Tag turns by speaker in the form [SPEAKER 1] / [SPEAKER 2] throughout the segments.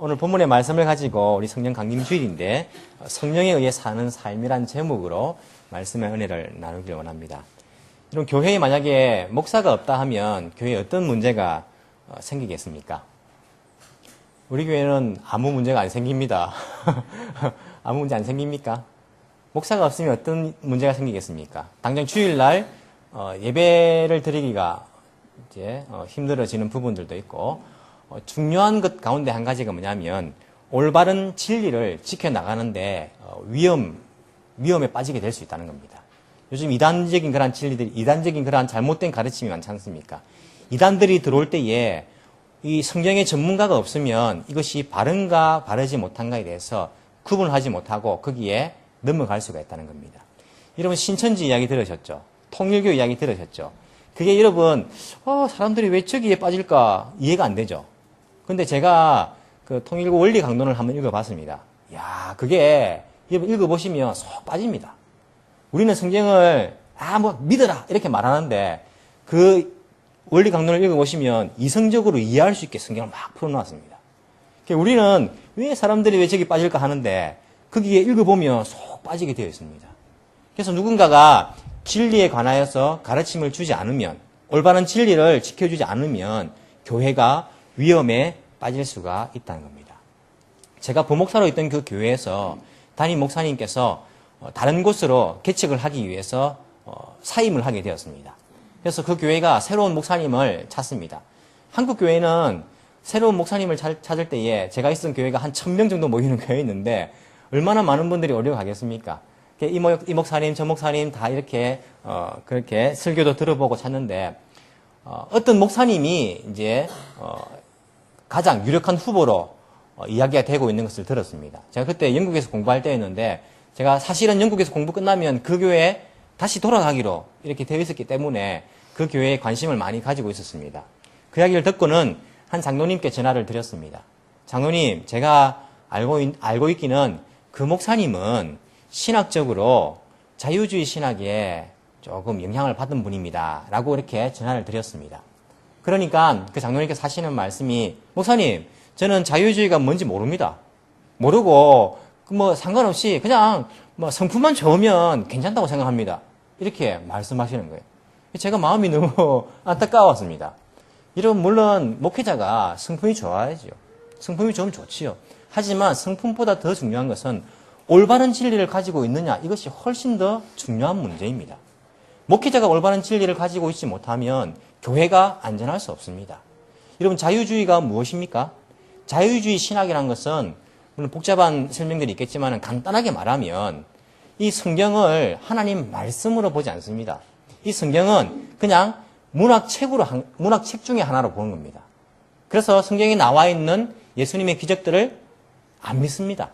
[SPEAKER 1] 오늘 본문의 말씀을 가지고 우리 성령 강림 주일인데 성령에 의해 사는 삶이란 제목으로 말씀의 은혜를 나누기를 원합니다. 이런 교회에 만약에 목사가 없다 하면 교회에 어떤 문제가 생기겠습니까? 우리 교회는 아무 문제가 안 생깁니다. 아무 문제 안 생깁니까? 목사가 없으면 어떤 문제가 생기겠습니까? 당장 주일날 예배를 드리기가 이제 힘들어지는 부분들도 있고, 중요한 것 가운데 한 가지가 뭐냐면 올바른 진리를 지켜나가는데 위험에 빠지게 될 수 있다는 겁니다. 요즘 이단적인 그런 진리들이, 이단적인 그런 잘못된 가르침이 많지 않습니까? 이단들이 들어올 때에 이 성경의 전문가가 없으면 이것이 바른가 바르지 못한가에 대해서 구분하지 못하고 거기에 넘어갈 수가 있다는 겁니다. 여러분 신천지 이야기 들으셨죠? 통일교 이야기 들으셨죠? 그게 여러분 사람들이 왜 저기에 빠질까 이해가 안 되죠? 근데 제가 그 통일교 원리 강론을 한번 읽어봤습니다. 야, 그게 여러분 읽어보시면 쏙 빠집니다. 우리는 성경을 믿어라 이렇게 말하는데 그 원리 강론을 읽어보시면 이성적으로 이해할 수 있게 성경을 막 풀어놨습니다. 우리는 왜 사람들이 왜 저기 빠질까 하는데 거기에 읽어보면 쏙 빠지게 되어 있습니다. 그래서 누군가가 진리에 관하여서 가르침을 주지 않으면, 올바른 진리를 지켜주지 않으면 교회가 위험에 빠질 수가 있다는 겁니다. 제가 부목사로 있던 그 교회에서 담임 목사님께서 다른 곳으로 개척을 하기 위해서 사임을 하게 되었습니다. 그래서 그 교회가 새로운 목사님을 찾습니다. 한국 교회는 새로운 목사님을 찾을 때에 제가 있던 교회가 한 1000명 정도 모이는 교회였는데 얼마나 많은 분들이 오려고 하겠습니까? 이 목사님, 저 목사님 다 이렇게 그렇게 설교도 들어보고 찾는데 어떤 목사님이 이제 가장 유력한 후보로 이야기가 되고 있는 것을 들었습니다. 제가 그때 영국에서 공부할 때였는데 제가 사실은 영국에서 공부 끝나면 그 교회에 다시 돌아가기로 이렇게 되어 있었기 때문에 그 교회에 관심을 많이 가지고 있었습니다. 그 이야기를 듣고는 한 장로님께 전화를 드렸습니다. 장로님, 제가 알고 있기는 그 목사님은 신학적으로 자유주의 신학에 조금 영향을 받은 분입니다. 라고 이렇게 전화를 드렸습니다. 그러니까 그 장로님께서 하시는 말씀이, 목사님, 저는 자유주의가 뭔지 모릅니다. 모르고 상관없이 그냥 성품만 좋으면 괜찮다고 생각합니다. 이렇게 말씀하시는 거예요. 제가 마음이 너무 안타까웠습니다. 이런 물론 목회자가 성품이 좋아야죠. 성품이 좋으면 좋지요. 하지만 성품보다 더 중요한 것은 올바른 진리를 가지고 있느냐, 이것이 훨씬 더 중요한 문제입니다. 목회자가 올바른 진리를 가지고 있지 못하면 교회가 안전할 수 없습니다. 여러분, 자유주의가 무엇입니까? 자유주의 신학이라는 것은 물론 복잡한 설명들이 있겠지만 간단하게 말하면 이 성경을 하나님 말씀으로 보지 않습니다. 이 성경은 그냥 문학책 중에 하나로 보는 겁니다. 그래서 성경에 나와 있는 예수님의 기적들을 안 믿습니다.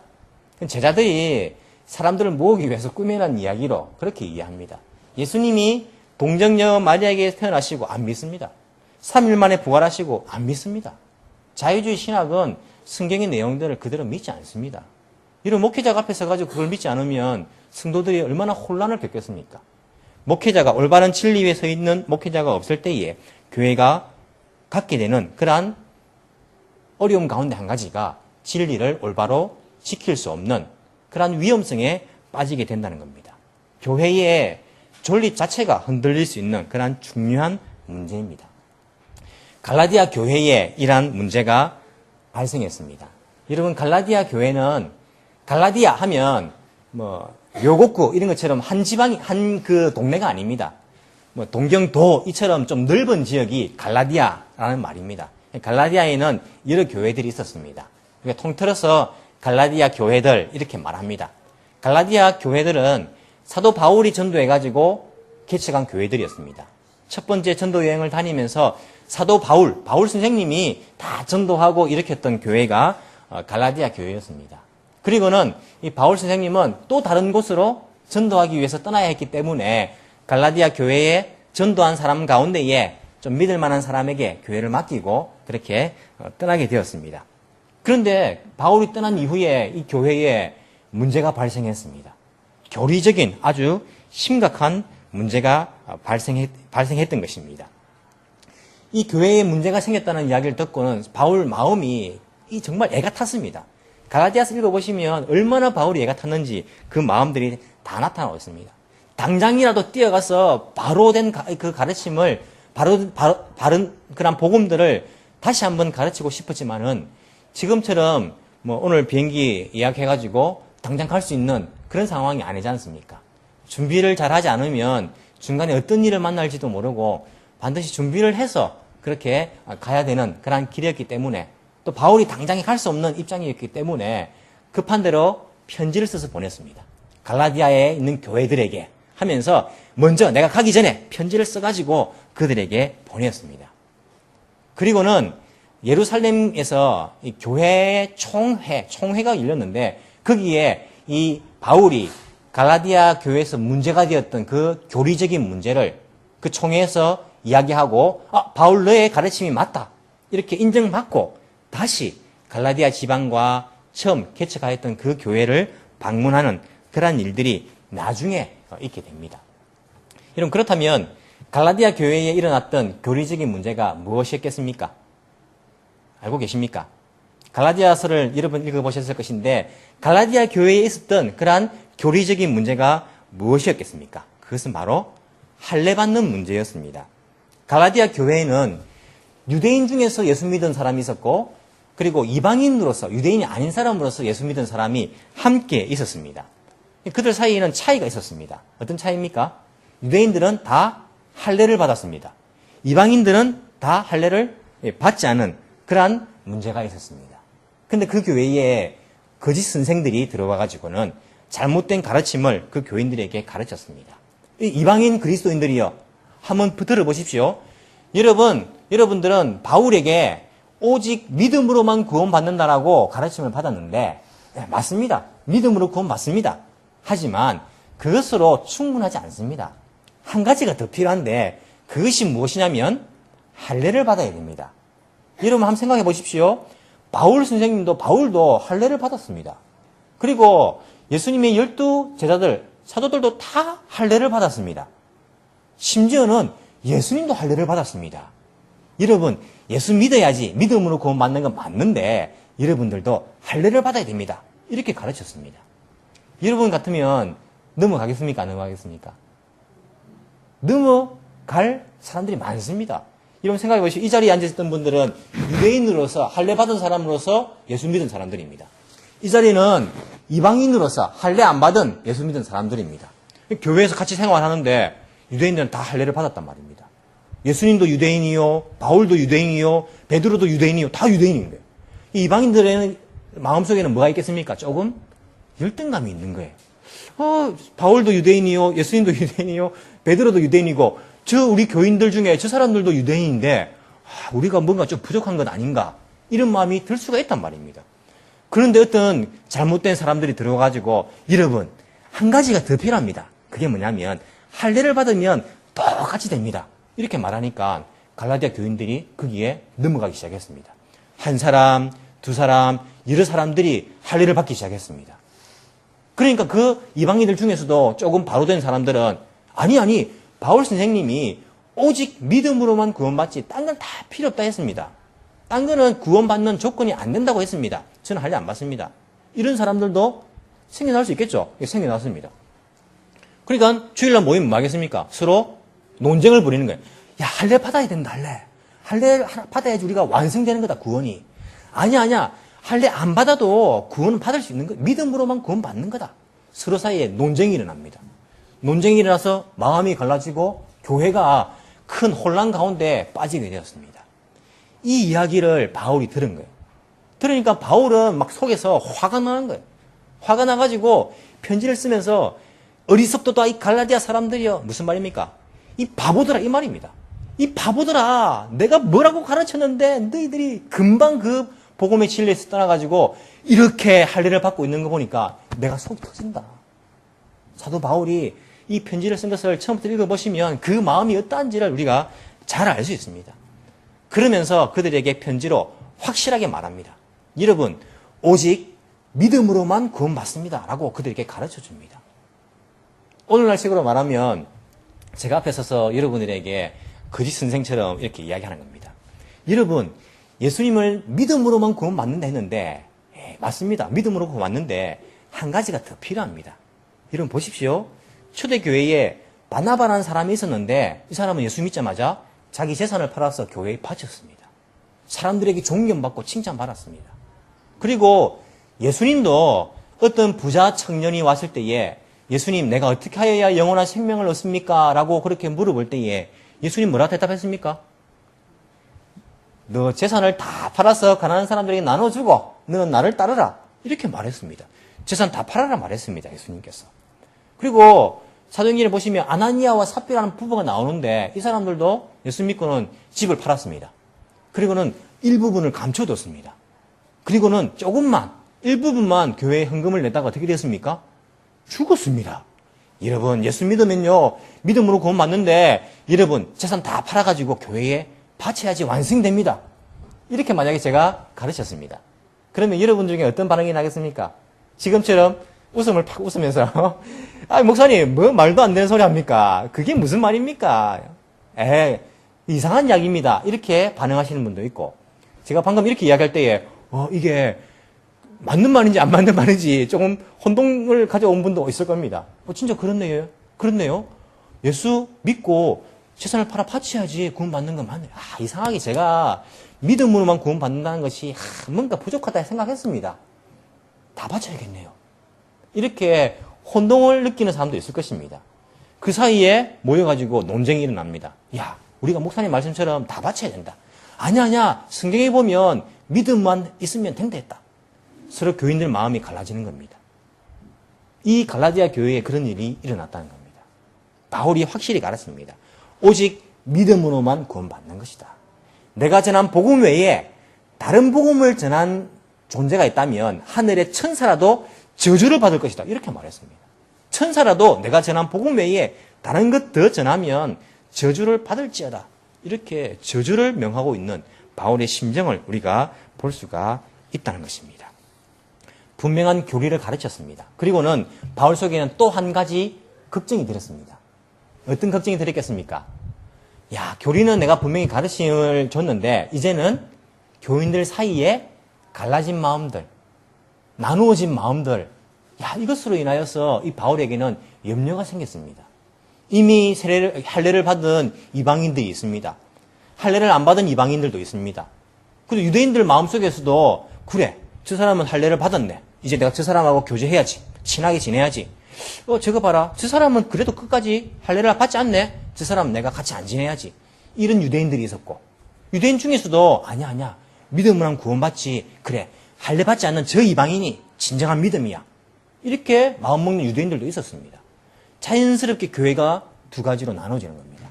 [SPEAKER 1] 제자들이 사람들을 모으기 위해서 꾸며낸 이야기로 그렇게 이해합니다. 예수님이 동정녀 마리아에게 태어나시고 안 믿습니다. 3일 만에 부활하시고 안 믿습니다. 자유주의 신학은 성경의 내용들을 그대로 믿지 않습니다. 이런 목회자가 앞에 서가지고 그걸 믿지 않으면 성도들이 얼마나 혼란을 겪겠습니까? 목회자가 올바른 진리 위에 서 있는 목회자가 없을 때에 교회가 갖게 되는 그러한 어려움 가운데 한 가지가 진리를 올바로 지킬 수 없는 그러한 위험성에 빠지게 된다는 겁니다. 교회의 존립 자체가 흔들릴 수 있는 그러한 중요한 문제입니다. 갈라디아 교회에 이러한 문제가 발생했습니다. 여러분, 갈라디아 교회는 갈라디아 하면 묘곡구 이런 것처럼 한 지방이 한 그 동네가 아닙니다. 동경도 이처럼 좀 넓은 지역이 갈라디아라는 말입니다. 갈라디아에는 여러 교회들이 있었습니다. 그러니까 통틀어서 갈라디아 교회들 이렇게 말합니다. 갈라디아 교회들은 사도 바울이 전도해가지고 개척한 교회들이었습니다. 첫 번째 전도 여행을 다니면서 사도 바울 선생님이 다 전도하고 일으켰던 교회가 갈라디아 교회였습니다. 그리고는 이 바울 선생님은 또 다른 곳으로 전도하기 위해서 떠나야 했기 때문에 갈라디아 교회에 전도한 사람 가운데에 좀 믿을 만한 사람에게 교회를 맡기고 그렇게 떠나게 되었습니다. 그런데 바울이 떠난 이후에 이 교회에 문제가 발생했습니다. 교리적인 아주 심각한 문제가 발생했던 것입니다. 이 교회에 문제가 생겼다는 이야기를 듣고는 바울 마음이 이 정말 애가 탔습니다. 갈라디아서 읽어보시면 얼마나 바울이 애가 탔는지 그 마음들이 다 나타나고 있습니다. 당장이라도 뛰어가서 바로 된 그 가르침을 바른 그런 복음들을 다시 한번 가르치고 싶었지만은 지금처럼 뭐 오늘 비행기 예약해가지고 당장 갈 수 있는 그런 상황이 아니지 않습니까? 준비를 잘 하지 않으면 중간에 어떤 일을 만날지도 모르고 반드시 준비를 해서 그렇게 가야 되는 그런 길이었기 때문에 또 바울이 당장에 갈 수 없는 입장이었기 때문에 급한 대로 편지를 써서 보냈습니다. 갈라디아에 있는 교회들에게 하면서 먼저 내가 가기 전에 편지를 써가지고 그들에게 보냈습니다. 그리고는 예루살렘에서 이 교회 총회가 열렸는데 거기에 이 바울이 갈라디아 교회에서 문제가 되었던 그 교리적인 문제를 그 총회에서 이야기하고 바울 너의 가르침이 맞다 이렇게 인정받고 다시 갈라디아 지방과 처음 개척하였던 그 교회를 방문하는 그러한 일들이 나중에 있게 됩니다. 여러분 그렇다면 갈라디아 교회에 일어났던 교리적인 문제가 무엇이었겠습니까? 알고 계십니까? 갈라디아서를 여러분 읽어보셨을 것인데 갈라디아 교회에 있었던 그러한 교리적인 문제가 무엇이었겠습니까? 그것은 바로 할례받는 문제였습니다. 갈라디아 교회에는 유대인 중에서 예수 믿은 사람이 있었고 그리고 이방인으로서 유대인이 아닌 사람으로서 예수 믿은 사람이 함께 있었습니다. 그들 사이에는 차이가 있었습니다. 어떤 차이입니까? 유대인들은 다 할례를 받았습니다. 이방인들은 다 할례를 받지 않은 그러한 문제가 있었습니다. 근데 그 교회에 거짓 선생들이 들어와 가지고는 잘못된 가르침을 그 교인들에게 가르쳤습니다. 이방인 그리스도인들이요. 한번 들어보십시오. 여러분들은 바울에게 오직 믿음으로만 구원받는다라고 가르침을 받았는데 네, 맞습니다. 믿음으로 구원받습니다. 하지만 그것으로 충분하지 않습니다. 한 가지가 더 필요한데 그것이 무엇이냐면 할례를 받아야 됩니다. 여러분 한번 생각해 보십시오. 바울도 할례를 받았습니다. 그리고 예수님의 12 제자들, 사도들도 다 할례를 받았습니다. 심지어는 예수님도 할례를 받았습니다. 여러분, 예수 믿어야지 믿음으로 구원받는 건 맞는데 여러분들도 할례를 받아야 됩니다. 이렇게 가르쳤습니다. 여러분 같으면 넘어가겠습니까? 안 넘어가겠습니까? 넘어갈 사람들이 많습니다. 여러분 생각해 보시죠. 이 자리에 앉아있던 분들은 유대인으로서 할례 받은 사람으로서 예수 믿은 사람들입니다. 이 자리는 이방인으로서 할례 안 받은 예수 믿은 사람들입니다. 교회에서 같이 생활하는데 유대인들은 다 할례를 받았단 말입니다. 예수님도 유대인이요, 바울도 유대인이요, 베드로도 유대인이요, 다 유대인인 거예요. 이 이방인들의 마음속에는 뭐가 있겠습니까? 조금 열등감이 있는 거예요. 바울도 유대인이요, 예수님도 유대인이요, 베드로도 유대인이고, 우리 교인들 중에 저 사람들도 유대인인데, 우리가 뭔가 좀 부족한 것 아닌가? 이런 마음이 들 수가 있단 말입니다. 그런데 어떤 잘못된 사람들이 들어가지고, 여러분, 한 가지가 더 필요합니다. 그게 뭐냐면, 할례를 받으면 똑같이 됩니다. 이렇게 말하니까, 갈라디아 교인들이 거기에 넘어가기 시작했습니다. 한 사람, 두 사람, 여러 사람들이 할례를 받기 시작했습니다. 그러니까 그 이방인들 중에서도 조금 바로 된 사람들은 아니 바울 선생님이 오직 믿음으로만 구원받지 딴 건 다 필요 없다 했습니다. 딴 거는 구원받는 조건이 안 된다고 했습니다. 저는 할례 안 받습니다. 이런 사람들도 생겨날 수 있겠죠. 생겨났습니다. 그러니까 주일날 모이면 뭐 하겠습니까? 서로 논쟁을 벌이는 거예요. 야, 할례 받아야 된다, 할례. 할례 받아야지 우리가 완성되는 거다, 구원이. 아니야. 할례 안 받아도 구원은 받을 수 있는 거예요. 믿음으로만 구원 받는 거다. 서로 사이에 논쟁이 일어납니다. 논쟁이 일어나서 마음이 갈라지고 교회가 큰 혼란 가운데 빠지게 되었습니다. 이 이야기를 바울이 들은 거예요. 들으니까 바울은 막 속에서 화가 나는 거예요. 화가 나가지고 편지를 쓰면서 어리석도다 이 갈라디아 사람들이여. 무슨 말입니까? 이 바보들아 이 말입니다. 이 바보들아 내가 뭐라고 가르쳤는데 너희들이 금방 그 복음의 진리에서 떠나가지고 이렇게 할례를 받고 있는 거 보니까 내가 속이 터진다. 사도 바울이 이 편지를 쓴 것을 처음부터 읽어보시면 그 마음이 어떠한지를 우리가 잘 알 수 있습니다. 그러면서 그들에게 편지로 확실하게 말합니다. 여러분 오직 믿음으로만 구원받습니다. 라고 그들에게 가르쳐줍니다. 오늘날식으로 말하면 제가 앞에 서서 여러분들에게 거짓 선생처럼 이렇게 이야기하는 겁니다. 여러분 예수님을 믿음으로만 구원받는다 했는데, 맞습니다. 믿음으로 구원받는데 한 가지가 더 필요합니다. 여러분 보십시오. 초대교회에 바나바라는 사람이 있었는데 이 사람은 예수 믿자마자 자기 재산을 팔아서 교회에 바쳤습니다. 사람들에게 존경받고 칭찬받았습니다. 그리고 예수님도 어떤 부자 청년이 왔을 때에 예수님 내가 어떻게 하여야 영원한 생명을 얻습니까? 라고 그렇게 물어볼 때에 예수님 뭐라 대답했습니까? 너 재산을 다 팔아서 가난한 사람들에게 나눠주고 너는 나를 따르라. 이렇게 말했습니다. 재산 다 팔아라 말했습니다. 예수님께서. 그리고 사도행전에 보시면 아나니아와 삽비라는 부부가 나오는데 이 사람들도 예수 믿고는 집을 팔았습니다. 그리고는 일부분을 감춰뒀습니다. 그리고는 조금만 일부분만 교회에 헌금을 냈다가 어떻게 됐습니까? 죽었습니다. 여러분 예수 믿으면요 믿음으로 구원 받는데 여러분 재산 다 팔아가지고 교회에 바쳐야지 완성됩니다. 이렇게 만약에 제가 가르쳤습니다. 그러면 여러분 중에 어떤 반응이 나겠습니까? 지금처럼 웃음을 팍 웃으면서 아 목사님 뭐 말도 안 되는 소리 합니까? 그게 무슨 말입니까? 이상한 이야기입니다. 이렇게 반응하시는 분도 있고 제가 방금 이렇게 이야기할 때에 이게 맞는 말인지 안 맞는 말인지 조금 혼동을 가져온 분도 있을 겁니다. 진짜 그렇네요. 그렇네요. 예수 믿고 재산을 팔아 바쳐야지 구원받는 건 맞네요. 이상하게 제가 믿음으로만 구원받는다는 것이 뭔가 부족하다 생각했습니다. 다 바쳐야겠네요. 이렇게 혼동을 느끼는 사람도 있을 것입니다. 그 사이에 모여가지고 논쟁이 일어납니다. 야, 우리가 목사님 말씀처럼 다 바쳐야 된다. 아니야. 성경에 보면 믿음만 있으면 된다 했다. 서로 교인들 마음이 갈라지는 겁니다. 이 갈라디아 교회에 그런 일이 일어났다는 겁니다. 바울이 확실히 가르칩니다. 오직 믿음으로만 구원받는 것이다. 내가 전한 복음 외에 다른 복음을 전한 존재가 있다면 하늘의 천사라도 저주를 받을 것이다. 이렇게 말했습니다. 천사라도 내가 전한 복음 외에 다른 것 더 전하면 저주를 받을지어다. 이렇게 저주를 명하고 있는 바울의 심정을 우리가 볼 수가 있다는 것입니다. 분명한 교리를 가르쳤습니다. 그리고는 바울 속에는 또 한 가지 걱정이 들었습니다. 어떤 걱정이 들었겠습니까? 야, 교리는 내가 분명히 가르침을 줬는데 이제는 교인들 사이에 갈라진 마음들, 나누어진 마음들, 이것으로 인하여서 이 바울에게는 염려가 생겼습니다. 이미 할례를 받은 이방인들이 있습니다. 할례를 안 받은 이방인들도 있습니다. 그리고 유대인들 마음속에서도 그래, 저 사람은 할례를 받았네. 이제 내가 저 사람하고 교제해야지. 친하게 지내야지. 저거 봐라. 저 사람은 그래도 끝까지 할례를 받지 않네. 저 사람 내가 같이 안 지내야지. 이런 유대인들이 있었고 유대인 중에서도 아니야. 믿음으로 구원받지. 그래. 할례 받지 않는 저 이방인이 진정한 믿음이야. 이렇게 마음먹는 유대인들도 있었습니다. 자연스럽게 교회가 두 가지로 나눠지는 겁니다.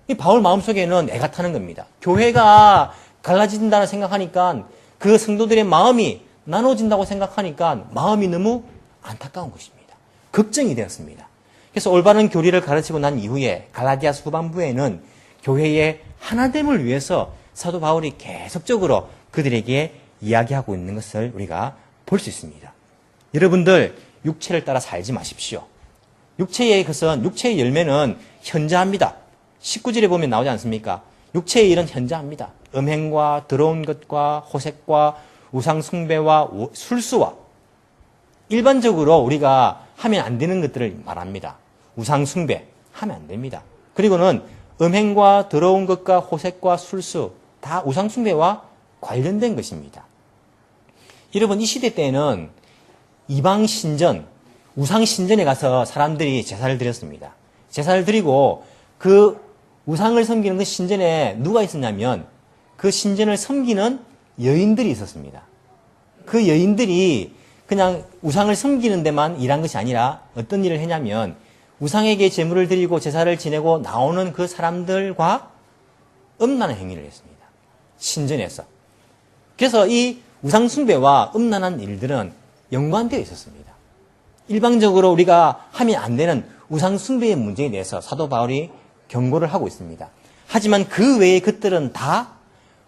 [SPEAKER 1] 이 바울 마음속에는 애가 타는 겁니다. 교회가 갈라진다고 생각하니까 그 성도들의 마음이 나눠진다고 생각하니까 마음이 너무 안타까운 것입니다. 걱정이 되었습니다. 그래서 올바른 교리를 가르치고 난 이후에 갈라디아서 후반부에는 교회의 하나됨을 위해서 사도 바울이 계속적으로 그들에게 이야기하고 있는 것을 우리가 볼 수 있습니다. 여러분들 육체를 따라 살지 마십시오. 육체의 것은 육체의 열매는 현저합니다. 19절에 보면 나오지 않습니까? 육체의 일은 현저합니다. 음행과 더러운 것과 호색과 우상 숭배와 술수와 일반적으로 우리가 하면 안 되는 것들을 말합니다. 우상 숭배 하면 안 됩니다. 그리고는 음행과 더러운 것과 호색과 술수 다 우상 숭배와 관련된 것입니다. 여러분 이 시대 때에는 이방 신전, 우상 신전에 가서 사람들이 제사를 드렸습니다. 제사를 드리고 그 우상을 섬기는 그 신전에 누가 있었냐면 그 신전을 섬기는 여인들이 있었습니다. 그 여인들이 그냥 우상을 섬기는 데만 일한 것이 아니라 어떤 일을 했냐면 우상에게 제물을 드리고 제사를 지내고 나오는 그 사람들과 음란한 행위를 했습니다. 신전에서. 그래서 이 우상 숭배와 음란한 일들은 연관되어 있었습니다. 일방적으로 우리가 하면 안 되는 우상 숭배의 문제에 대해서 사도 바울이 경고를 하고 있습니다. 하지만 그 외의 것들은 다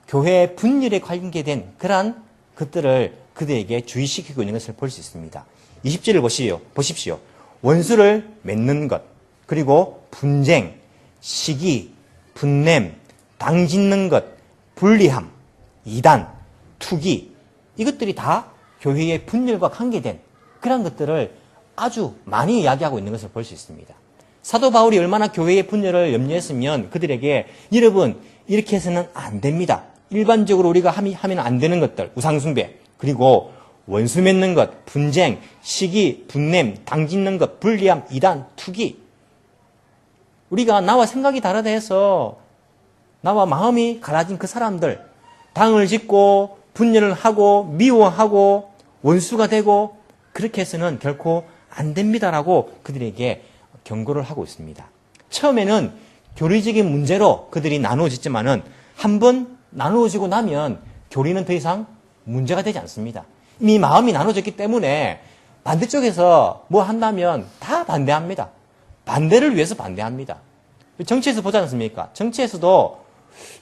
[SPEAKER 1] 교회의 분열에 관계된 그러한 것들을 그들에게 주의시키고 있는 것을 볼 수 있습니다. 20절을 보십시오. 원수를 맺는 것, 그리고 분쟁, 시기, 분냄, 당짓는 것, 불리함, 이단, 투기, 이것들이 다 교회의 분열과 관계된 그런 것들을 아주 많이 이야기하고 있는 것을 볼 수 있습니다. 사도 바울이 얼마나 교회의 분열을 염려했으면 그들에게 여러분 이렇게 해서는 안 됩니다. 일반적으로 우리가 하면 안 되는 것들, 우상숭배, 그리고 원수 맺는 것, 분쟁, 시기, 분냄, 당짓는 것, 불리함, 이단, 투기. 우리가 나와 생각이 다르다 해서 나와 마음이 갈라진 그 사람들, 당을 짓고 분열을 하고 미워하고 원수가 되고 그렇게 해서는 결코 안 됩니다라고 그들에게 경고를 하고 있습니다. 처음에는 교리적인 문제로 그들이 나누어졌지만은 한번 나누어지고 나면 교리는 더 이상 문제가 되지 않습니다. 이미 마음이 나눠졌기 때문에 반대쪽에서 뭐 한다면 다 반대합니다. 반대를 위해서 반대합니다. 정치에서 보지 않습니까? 정치에서도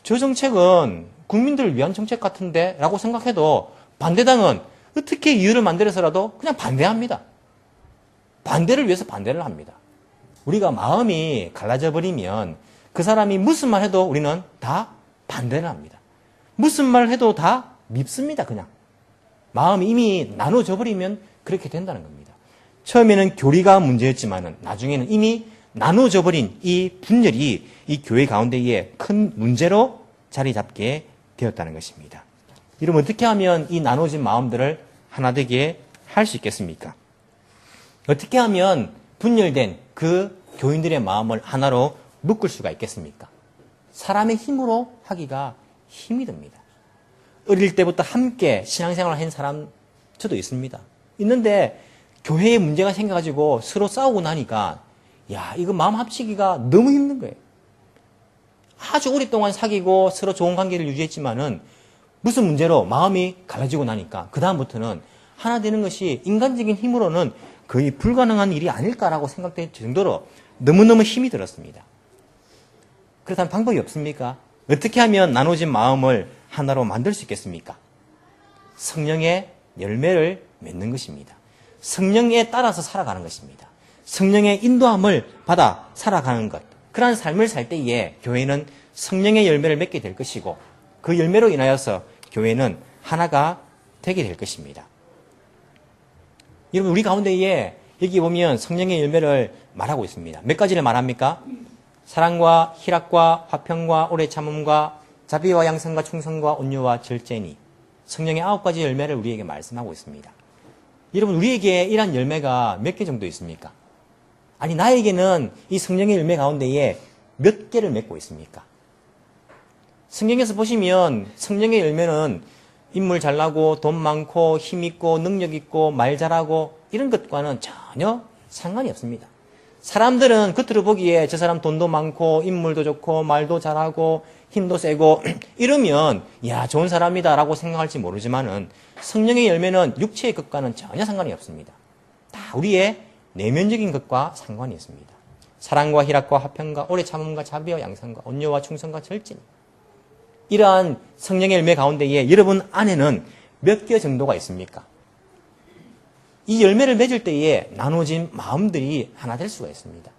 [SPEAKER 1] 저 정책은 국민들을 위한 정책 같은데 라고 생각해도 반대당은 어떻게 이유를 만들어서라도 그냥 반대합니다. 반대를 위해서 반대를 합니다. 우리가 마음이 갈라져 버리면 그 사람이 무슨 말 해도 우리는 다 반대를 합니다. 무슨 말 해도 다 밉습니다. 그냥. 마음이 이미 나눠져 버리면 그렇게 된다는 겁니다. 처음에는 교리가 문제였지만은 나중에는 이미 나눠져 버린 이 분열이 이 교회 가운데에 큰 문제로 자리 잡게 되었다는 것입니다. 여러분 어떻게 하면 이 나눠진 마음들을 하나 되게 할 수 있겠습니까? 어떻게 하면 분열된 그 교인들의 마음을 하나로 묶을 수가 있겠습니까? 사람의 힘으로 하기가 힘이 듭니다. 어릴 때부터 함께 신앙생활을 한 사람 저도 있습니다. 있는데 교회에 문제가 생겨가지고 서로 싸우고 나니까 야 이거 마음 합치기가 너무 힘든 거예요. 아주 오랫동안 사귀고 서로 좋은 관계를 유지했지만은 무슨 문제로 마음이 갈라지고 나니까 그 다음부터는 하나 되는 것이 인간적인 힘으로는 거의 불가능한 일이 아닐까라고 생각될 정도로 너무너무 힘이 들었습니다. 그렇다면 방법이 없습니까? 어떻게 하면 나눠진 마음을 하나로 만들 수 있겠습니까? 성령의 열매를 맺는 것입니다. 성령에 따라서 살아가는 것입니다. 성령의 인도함을 받아 살아가는 것. 그러한 삶을 살 때에 교회는 성령의 열매를 맺게 될 것이고 그 열매로 인하여서 교회는 하나가 되게 될 것입니다. 여러분 우리 가운데에 여기 보면 성령의 열매를 말하고 있습니다. 몇 가지를 말합니까? 사랑과 희락과 화평과 오래 참음과 자비와 양선과 충성과 온유와 절제니 성령의 9가지 열매를 우리에게 말씀하고 있습니다. 여러분 우리에게 이런 열매가 몇 개 정도 있습니까? 아니 나에게는 이 성령의 열매 가운데에 몇 개를 맺고 있습니까? 성경에서 보시면 성령의 열매는 인물 잘나고 돈 많고 힘 있고 능력 있고 말 잘하고 이런 것과는 전혀 상관이 없습니다. 사람들은 겉으로 보기에 저 사람 돈도 많고 인물도 좋고 말도 잘하고 힘도 세고 이러면 야 좋은 사람이다 라고 생각할지 모르지만은 성령의 열매는 육체의 것과는 전혀 상관이 없습니다. 다 우리의 내면적인 것과 상관이 있습니다. 사랑과 희락과 화평과 오래 참음과 자비와 양선과 온유와 충성과 절제. 이러한 성령의 열매 가운데에 여러분 안에는 몇 개 정도가 있습니까? 이 열매를 맺을 때에 나눠진 마음들이 하나 될 수가 있습니다.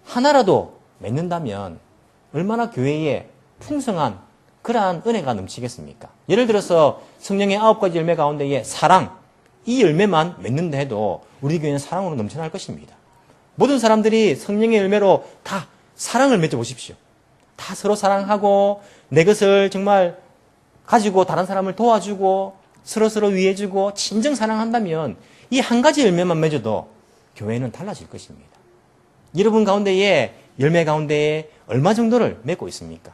[SPEAKER 1] 하나라도 맺는다면 얼마나 교회에 풍성한 그러한 은혜가 넘치겠습니까? 예를 들어서 성령의 9가지 열매 가운데에 사랑, 이 열매만 맺는다 해도 우리 교회는 사랑으로 넘쳐날 것입니다. 모든 사람들이 성령의 열매로 다 사랑을 맺어 보십시오. 다 서로 사랑하고 내 것을 정말 가지고 다른 사람을 도와주고 서로 위해주고 진정 사랑한다면 이 한 가지 열매만 맺어도 교회는 달라질 것입니다. 여러분 가운데에 열매 가운데에 얼마 정도를 맺고 있습니까?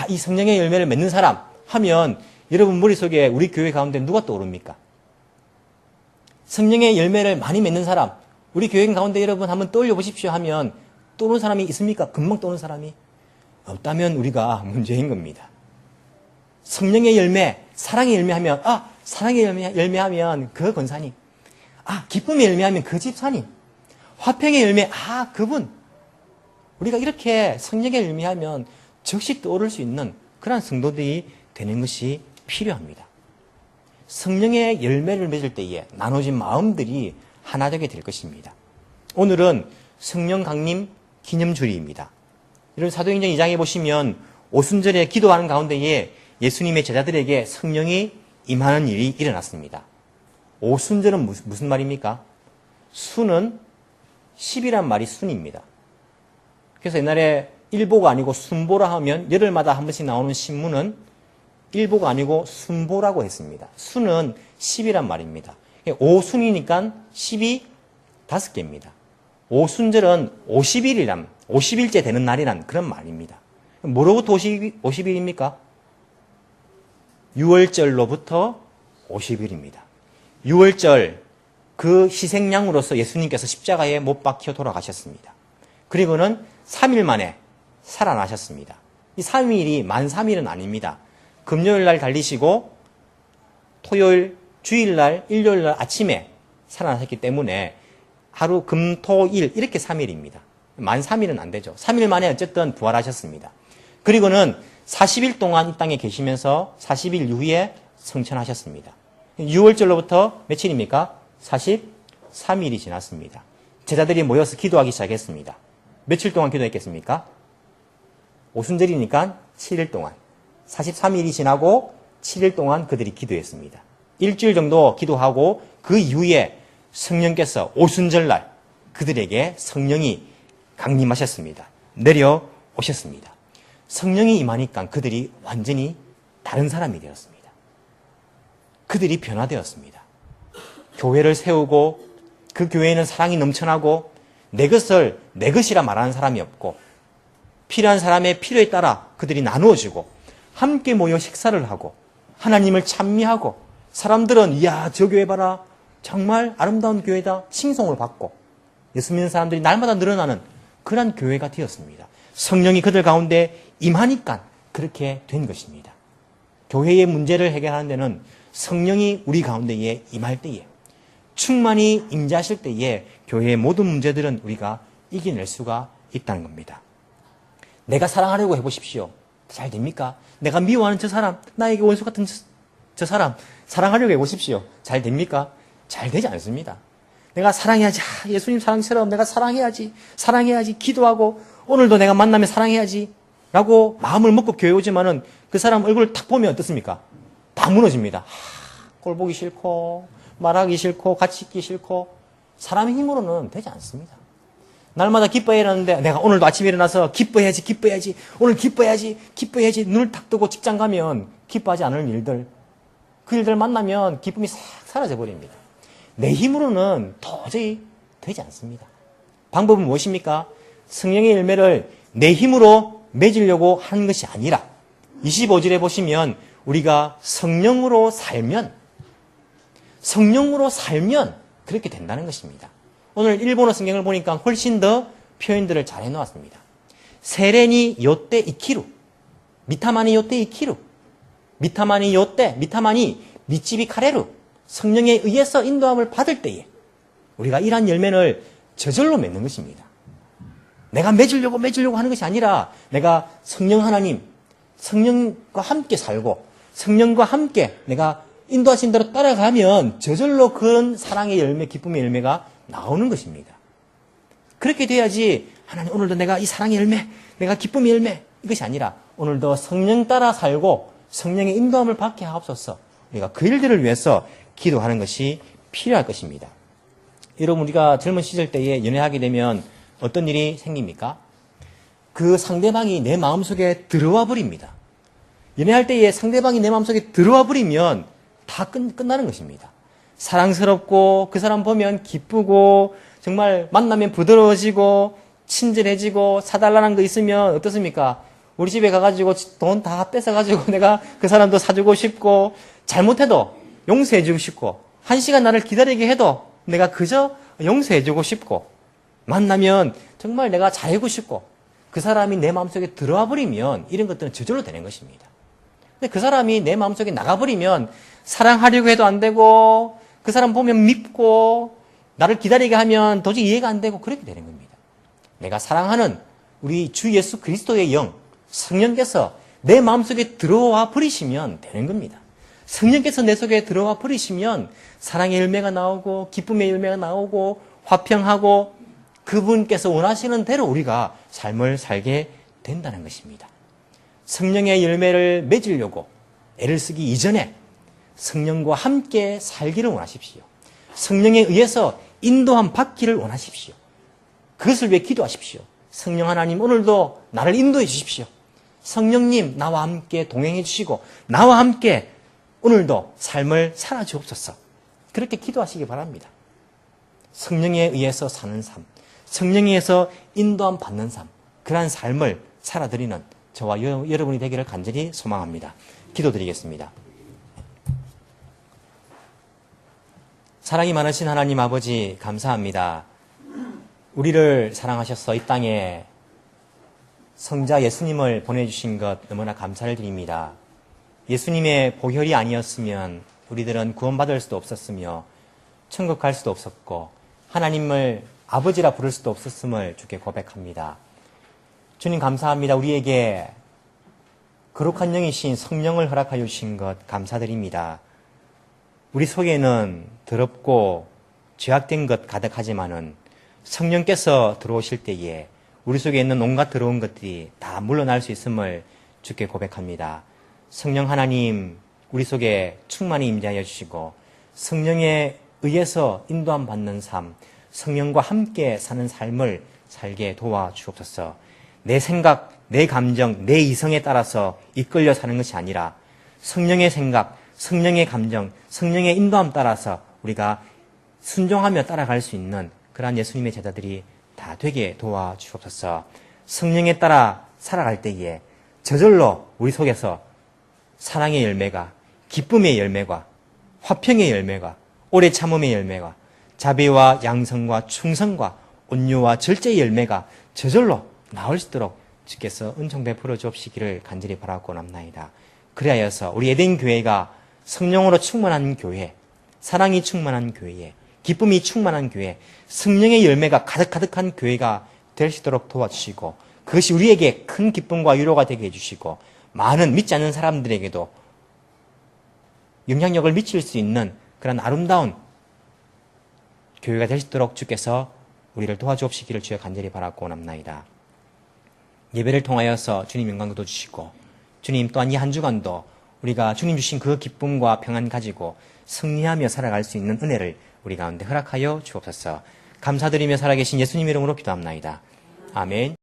[SPEAKER 1] 이 성령의 열매를 맺는 사람 하면 여러분 머릿속에 우리 교회 가운데 누가 떠오릅니까? 성령의 열매를 많이 맺는 사람, 우리 교회 가운데 여러분 한번 떠올려 보십시오 하면 떠오르는 사람이 있습니까? 금방 떠오르는 사람이? 없다면 우리가 문제인 겁니다. 성령의 열매, 사랑의 열매하면 사랑의 열매하면 그 권사님, 기쁨의 열매하면 그 집사님, 화평의 열매, 그분. 우리가 이렇게 성령의 열매하면 즉시 떠오를 수 있는 그런 성도들이 되는 것이 필요합니다. 성령의 열매를 맺을 때에 나눠진 마음들이 하나 되게 될 것입니다. 오늘은 성령 강림 기념주일입니다. 이런 사도행전 2장에 보시면 오순절에 기도하는 가운데에 예수님의 제자들에게 성령이 임하는 일이 일어났습니다. 오순절은 무슨 말입니까? 순은 10이란 말이 순입니다. 그래서 옛날에 일보가 아니고 순보라 하면 열흘마다 한 번씩 나오는 신문은 일보가 아니고 순보라고 했습니다. 순은 10이란 말입니다. 오순이니까 10이 5개입니다. 오순절은 50일째 되는 날이란 그런 말입니다. 뭐로부터 50일입니까? 6월절로부터 50일입니다. 6월절, 그 희생양으로서 예수님께서 십자가에 못 박혀 돌아가셨습니다. 그리고는 3일 만에 살아나셨습니다. 이 3일이 만 3일은 아닙니다. 금요일 날 달리시고 토요일, 주일날, 일요일날 아침에 살아나셨기 때문에 하루 금, 토, 일 이렇게 3일입니다. 만 3일은 안 되죠. 3일 만에 어쨌든 부활하셨습니다. 그리고는 40일 동안 이 땅에 계시면서 40일 이후에 성천하셨습니다. 6월절로부터 며칠입니까? 43일이 지났습니다. 제자들이 모여서 기도하기 시작했습니다. 며칠 동안 기도했겠습니까? 오순절이니까 7일 동안. 43일이 지나고 7일 동안 그들이 기도했습니다. 일주일 정도 기도하고 그 이후에 성령께서 오순절날 그들에게 성령이 강림하셨습니다. 내려오셨습니다. 성령이 임하니까 그들이 완전히 다른 사람이 되었습니다. 그들이 변화되었습니다. 교회를 세우고 그 교회에는 사랑이 넘쳐나고 내 것을 내 것이라 말하는 사람이 없고 필요한 사람의 필요에 따라 그들이 나누어주고 함께 모여 식사를 하고 하나님을 찬미하고 사람들은 이야 저 교회 봐라 정말 아름다운 교회다 칭송을 받고 예수 믿는 사람들이 날마다 늘어나는 그런 교회가 되었습니다. 성령이 그들 가운데 임하니까 그렇게 된 것입니다. 교회의 문제를 해결하는 데는 성령이 우리 가운데에 임할 때에 충만히 임재하실 때에 교회의 모든 문제들은 우리가 이겨낼 수가 있다는 겁니다. 내가 사랑하려고 해보십시오. 잘 됩니까? 내가 미워하는 저 사람, 나에게 원수 같은 저 사람 사랑하려고 해보십시오. 잘 됩니까? 잘 되지 않습니다. 내가 사랑해야지. 예수님 사랑처럼 내가 사랑해야지. 기도하고 오늘도 내가 만나면 사랑해야지. 라고 마음을 먹고 교회 오지만은 그 사람 얼굴을 탁 보면 어떻습니까? 다 무너집니다. 꼴 보기 싫고 말하기 싫고 같이 있기 싫고 사람의 힘으로는 되지 않습니다. 날마다 기뻐해야 하는데 내가 오늘도 아침에 일어나서 기뻐해야지. 오늘 기뻐해야지. 눈을 탁 뜨고 직장 가면 기뻐하지 않을 일들. 그 일들 만나면 기쁨이 싹 사라져 버립니다. 내 힘으로는 도저히 되지 않습니다. 방법은 무엇입니까? 성령의 열매를 내 힘으로 맺으려고 하는 것이 아니라 25절에 보시면 우리가 성령으로 살면 그렇게 된다는 것입니다. 오늘 일본어 성경을 보니까 훨씬 더 표현들을 잘 해놓았습니다. 세레니 요때 이키루, 미타마니 요때 이키루, 미타마니 미치비 카레루, 성령에 의해서 인도함을 받을 때에 우리가 이러한 열매를 저절로 맺는 것입니다. 내가 맺으려고 하는 것이 아니라 내가 성령 하나님, 성령과 함께 살고 성령과 함께 내가 인도하신 대로 따라가면 저절로 그런 사랑의 열매, 기쁨의 열매가 나오는 것입니다. 그렇게 돼야지 하나님 오늘도 내가 이 사랑의 열매, 내가 기쁨의 열매 이것이 아니라 오늘도 성령 따라 살고 성령의 인도함을 받게 하옵소서. 우리가 그 일들을 위해서 기도하는 것이 필요할 것입니다. 여러분 우리가 젊은 시절 때에 연애하게 되면 어떤 일이 생깁니까? 그 상대방이 내 마음속에 들어와 버립니다. 연애할 때에 상대방이 내 마음속에 들어와 버리면 다 끝나는 것입니다. 사랑스럽고 그 사람 보면 기쁘고 정말 만나면 부드러워지고 친절해지고 사달라는 거 있으면 어떻습니까? 우리 집에 가가지고 돈 다 뺏어가지고 내가 그 사람도 사주고 싶고 잘못해도 용서해주고 싶고 1시간 나를 기다리게 해도 내가 그저 용서해주고 싶고 만나면 정말 내가 잘하고 싶고 그 사람이 내 마음속에 들어와 버리면 이런 것들은 저절로 되는 것입니다. 근데 그 사람이 내 마음속에 나가버리면 사랑하려고 해도 안 되고 그 사람 보면 밉고 나를 기다리게 하면 도저히 이해가 안 되고 그렇게 되는 겁니다. 내가 사랑하는 우리 주 예수 그리스도의 영, 성령께서 내 마음속에 들어와 버리시면 되는 겁니다. 성령께서 내 속에 들어와 버리시면 사랑의 열매가 나오고 기쁨의 열매가 나오고 화평하고 그분께서 원하시는 대로 우리가 삶을 살게 된다는 것입니다. 성령의 열매를 맺으려고 애를 쓰기 이전에 성령과 함께 살기를 원하십시오. 성령에 의해서 인도함 받기를 원하십시오. 그것을 위해 기도하십시오. 성령 하나님, 오늘도 나를 인도해 주십시오. 성령님, 나와 함께 동행해 주시고 나와 함께 오늘도 삶을 살아주옵소서. 그렇게 기도하시기 바랍니다. 성령에 의해서 사는 삶, 성령에 의해서 인도함 받는 삶, 그러한 삶을 살아드리는 저와 여러분이 되기를 간절히 소망합니다. 기도드리겠습니다. 사랑이 많으신 하나님 아버지, 감사합니다. 우리를 사랑하셔서 이 땅에 성자 예수님을 보내주신 것 너무나 감사를 드립니다. 예수님의 보혈이 아니었으면 우리들은 구원받을 수도 없었으며 천국 갈 수도 없었고 하나님을 아버지라 부를 수도 없었음을 주께 고백합니다. 주님 감사합니다. 우리에게 거룩한 영이신 성령을 허락하여 주신 것 감사드립니다. 우리 속에는 더럽고 죄악된 것 가득하지만은 성령께서 들어오실 때에 우리 속에 있는 온갖 더러운 것들이 다 물러날 수 있음을 주께 고백합니다. 성령 하나님, 우리 속에 충만히 임재하여 주시고 성령에 의해서 인도함 받는 삶, 성령과 함께 사는 삶을 살게 도와주옵소서. 내 생각, 내 감정, 내 이성에 따라서 이끌려 사는 것이 아니라 성령의 생각, 성령의 감정, 성령의 인도함 따라서 우리가 순종하며 따라갈 수 있는 그러한 예수님의 제자들이 다 되게 도와주옵소서. 성령에 따라 살아갈 때에 저절로 우리 속에서 사랑의 열매가, 기쁨의 열매가, 화평의 열매가, 오래 참음의 열매가, 자비와 양성과 충성과 온유와 절제의 열매가 저절로 나올 수 있도록 주께서 은총 베풀어 주옵시기를 간절히 바라고 남나이다. 그리하여서 우리 에덴 교회가 성령으로 충만한 교회, 사랑이 충만한 교회, 기쁨이 충만한 교회, 성령의 열매가 가득가득한 교회가 될 수 있도록 도와주시고 그것이 우리에게 큰 기쁨과 위로가 되게 해주시고 많은 믿지 않는 사람들에게도 영향력을 미칠 수 있는 그런 아름다운 교회가 될 수 있도록 주께서 우리를 도와주옵시기를 주여 간절히 바라고 남나이다. 예배를 통하여서 주님 영광 거둬주시고 주님 또한 이 한 주간도 우리가 주님 주신 그 기쁨과 평안 가지고 승리하며 살아갈 수 있는 은혜를 우리 가운데 허락하여 주옵소서. 감사드리며 살아계신 예수님 이름으로 기도합나이다. 아멘.